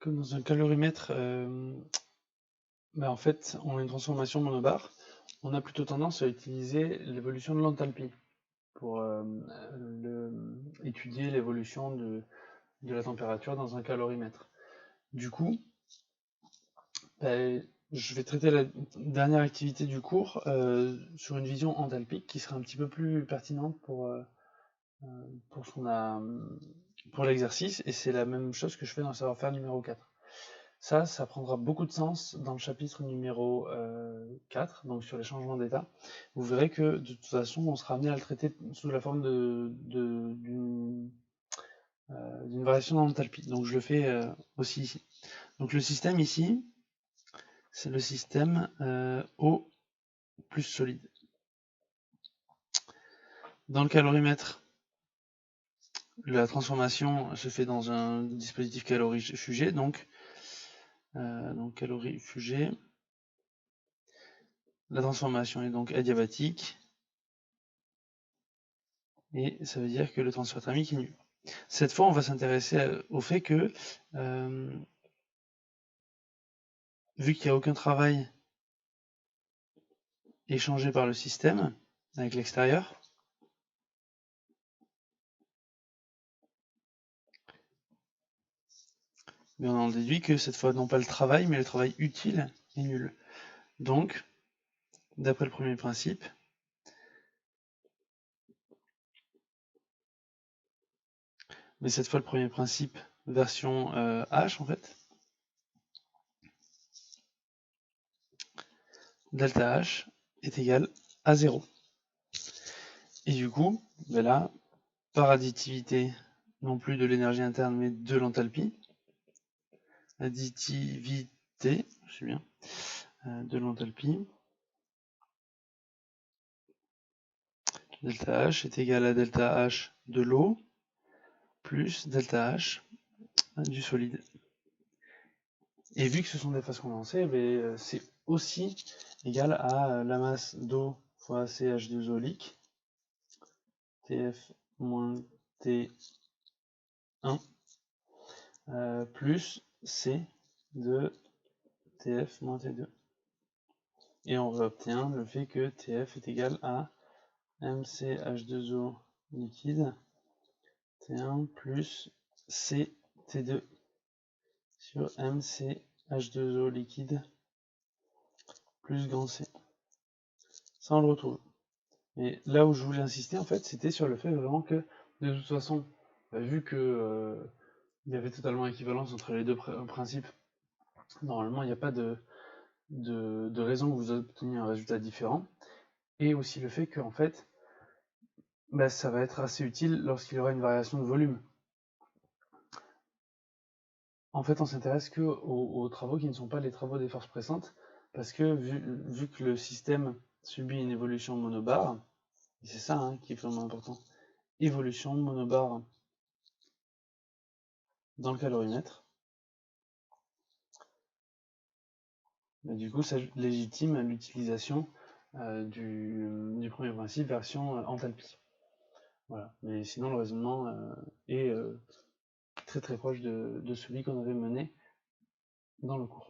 Comme dans un calorimètre, en fait, on a une transformation monobar. On a plutôt tendance à utiliser l'évolution de l'enthalpie pour étudier l'évolution de la température dans un calorimètre. Du coup, je vais traiter la dernière activité du cours sur une vision enthalpique qui sera un petit peu plus pertinente pour, pour l'exercice, et c'est la même chose que je fais dans le savoir-faire numéro 4. Ça prendra beaucoup de sens dans le chapitre numéro 4, donc sur les changements d'état. Vous verrez que de toute façon, on sera amené à le traiter sous la forme d'une variation d'enthalpie. Donc je le fais aussi ici. Donc le système ici, c'est le système eau plus solide. Dans le calorimètre, la transformation se fait dans un dispositif calorifugé, donc calorifugé. La transformation est donc adiabatique, et ça veut dire que le transfert thermique est nul. Cette fois, on va s'intéresser au fait que, vu qu'il n'y a aucun travail échangé par le système avec l'extérieur, on en déduit que cette fois, non pas le travail, mais le travail utile est nul. Donc, d'après le premier principe, mais cette fois le premier principe version H en fait, delta H est égal à 0. Et du coup, là, par additivité, non plus de l'énergie interne, mais de l'enthalpie, additivité, je sais bien, de l'enthalpie, delta H est égal à delta H de l'eau, plus delta H du solide. Et vu que ce sont des phases condensées, c'est aussi égal à la masse d'eau fois CH2O liq, TF moins T1, plus C de TF moins T2. Et on obtient le fait que TF est égal à MCH2O liquide T1 plus CT2 sur MCH2O liquide plus grand C. Ça, on le retrouve. Et là où je voulais insister, en fait, c'était sur le fait vraiment que, de toute façon, vu que il y avait totalement équivalence entre les deux principes, normalement, il n'y a pas de raison que vous obteniez un résultat différent. Et aussi le fait que, en fait, ça va être assez utile lorsqu'il y aura une variation de volume. En fait, on s'intéresse que aux travaux qui ne sont pas les travaux des forces pressantes, parce que vu que le système subit une évolution monobar, et c'est ça qui est vraiment important, évolution monobar dans le calorimètre, du coup ça légitime l'utilisation du premier principe version enthalpie. Voilà. Mais sinon le raisonnement est très très proche de celui qu'on avait mené dans le cours.